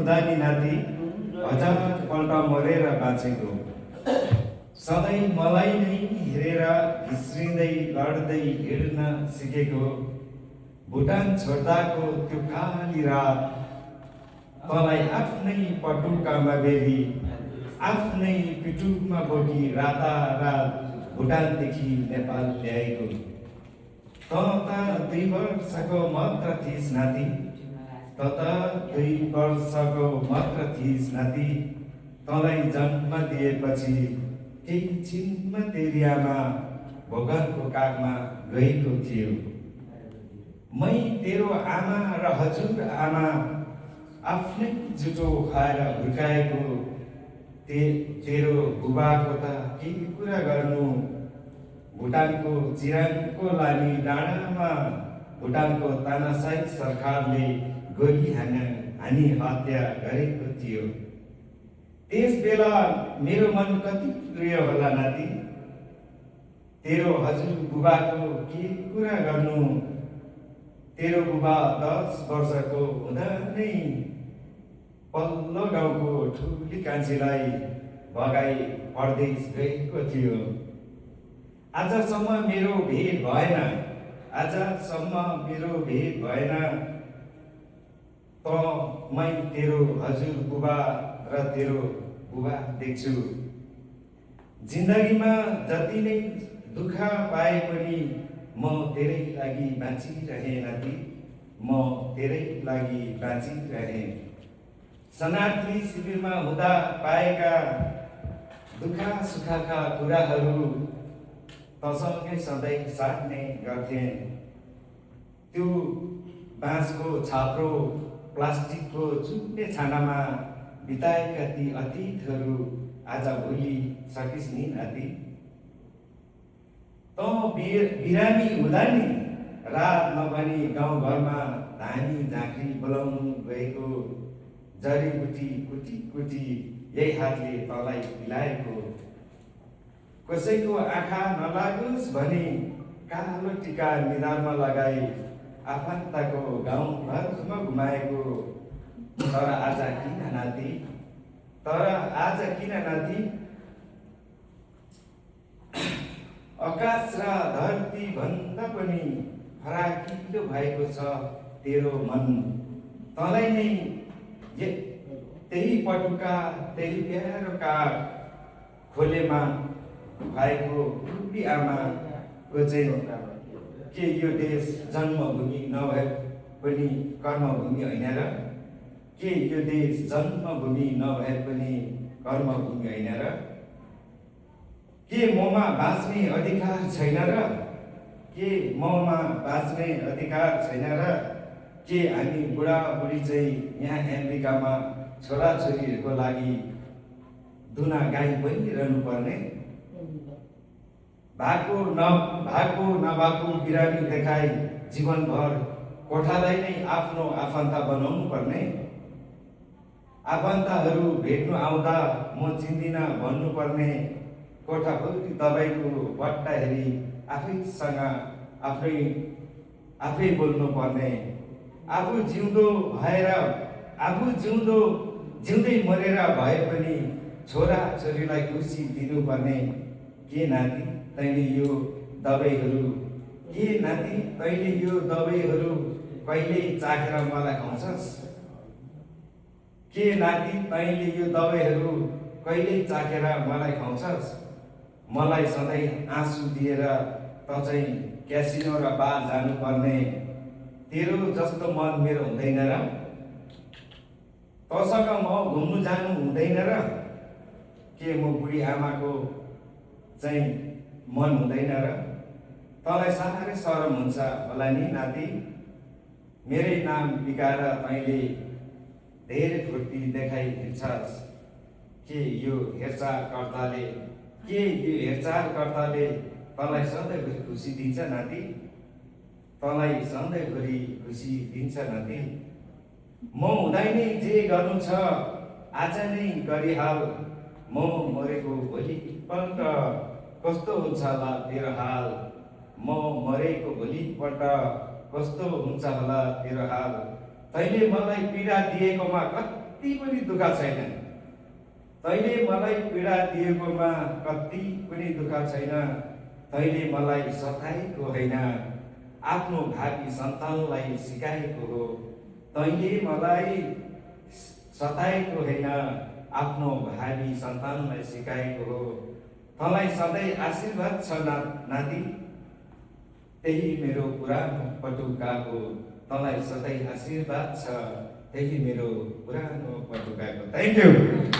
हुँदा नि नाति हजारपल्ट मरेर बाँचेको, सधैँ मलाई नै हेरेर घिस्रिँदै लड्दै हिँड्न सिकेको, भुटान छोड्दाको त्यो काली रात तँलाई आफ्नै पटुकामा बेरी आफ्नै पिटुकमा बोकी रातारात भुटानदेखि नेपाल ल्याएको। तँ त 2 वर्षको मात्र थिइस् नाति, त 2 वर्षको मात्र थिइस् नाति। तँलाई जन्म दिएपछि केही छिनमा तेरी आमा भोगनको काखमा गएको थियो। मै तेरो आमा र हजुर आमा आफ्नै जुठो खाएर हुर्काएको। तेरो बुबाको त के कुरा गर्नु, भुटानको चिराङको लामी डाँडामा भुटानको तानाशाही सरकारले गोली हानी हत्या गरेको थियो। त्यस बेला मेरो मन कति प्रिय होला नाति, तेरो हजुर बुबाको के कुरा गर्नु। तेरो बुबा 10 वर्षको हुँदा नै पल्लो गाउँको ठुली कान्छीलाई भगाई परदेश गएको थियो। आजसम्म मेरो भेट भएन, आजसम्म मेरो भेट भएन। त मै तेरो हजुर बुबा र तेरो बुबा देख्छु। जिन्दगीमा जति नै दुःख पाए पनि म तेरै लागि बाँचिरहेँ नाति, म तेरै लागि बाँचिरहेँ। शरणार्थी शिविरमा हुँदा पाएका दुःख सुखका कुराहरू तँसँगै सधैँ साट्ने गर्थेँ। त्यो बाँसको छाप्रो प्लास्टिकको चुन्ने छानामा बिताएका ती अतीतहरू आज भोलि सकिस् नि नाति। तँ बिरामी हुँदा नि रात नभनी गाउँघरमा धानी झाँक्री बोलाउनु गएको, जडीबुटी कुटी कुटी यही हातले तँलाई पिलाएको। कसैको आँखा नलागोस् भनी कालो टिका निधारमा लगाई आफन्तको गाउँघरमा घुमाएको। तर आज किन नाति, तर आज किन नाति, आकाश र धरती भन्दा पनि फराकिलो भएको छ तेरो मन। तँलाई नै त्यही पटुका त्यही प्यारो काठ खोलेमा भएको ठुली आमाको चाहिँ के यो देश जन्मभूमि नभए पनि कर्मभूमि होइन र? के यो देश जन्मभूमि नभए पनि कर्मभूमि होइन र? के ममा बाँच्ने अधिकार छैन र? के ममा बाँच्ने अधिकार छैन र? के हामी बुढाबुढी चाहिँ यहाँ अमेरिकामा छोराछोरीहरूको लागि दुना गाई बनिरहनु पर्ने? भएको नभएको बिरामी देखाई जीवनभर कोठालाई नै आफ्नो आफन्त बनाउनु पर्ने? आफन्तहरू भेट्नु आउँदा म चिन्दिन भन्नुपर्ने? कोठाभरि दबाईको बट्टा हेरी आफैसँग आफै बोल्नु पर्ने? आफू जिउँदै मरेर भए पनि छोरा छोरीलाई खुसी दिनुपर्ने? के नाति तैँले यो दबाईहरू, के नाति तैँले यो दबाईहरू कहिले चाखेर मलाई खुवाउँछस्? के नाति तैँले यो दबाईहरू कहिले चाखेर मलाई खुवाउँछस्? मलाई सधैँ आँसु दिएर त चाहिँ क्यासिनो र बार जानुपर्ने? तेरो जस्तो मन मेरो हुँदैन र? तँसँग म घुम्नु जानु हुँदैन र? के म बुढी आमाको चाहिँ मन हुँदैन र? तँलाई साह्रै शरम हुन्छ होला नि नाति। मेरै नाम बिगाएर तैँले धेरै फुर्ती देखाइ हिँड्छस्। के यो हेरचाहकर्ताले तँलाई सधैँभरि खुसी दिन्छ नाति? तँलाई सधैँभरि खुसी दिन्छ नाति? म हुँदै नै जे गर्नु छ आज नै गरिहाल। म मरेको भोलिपल्ट कस्तो हुन्छ होला तेरो हाल? म मरेको भोलिपल्ट कस्तो हुन्छ होला तेरो हाल? तैँले मलाई पीडा दिएकोमा कति कति पनि दुःख छैन, तैँले मलाई पीडा दिएकोमा कति पनि दुःख छैन, तैँले मलाई सताएको होइन, आफ्नो भावी सन्तानलाई सिकाएको हो। तैँले मलाई सताएको होइन, आफ्नो भावी सन्तानलाई सिकाएको हो। तँलाई सधैँ आशीर्वाद छ नाति, त्यही मेरो पुरानो पटुकाको। तँलाई सधैँ आशीर्वाद छ, त्यही मेरो पुरानो पटुकाको। Thank you.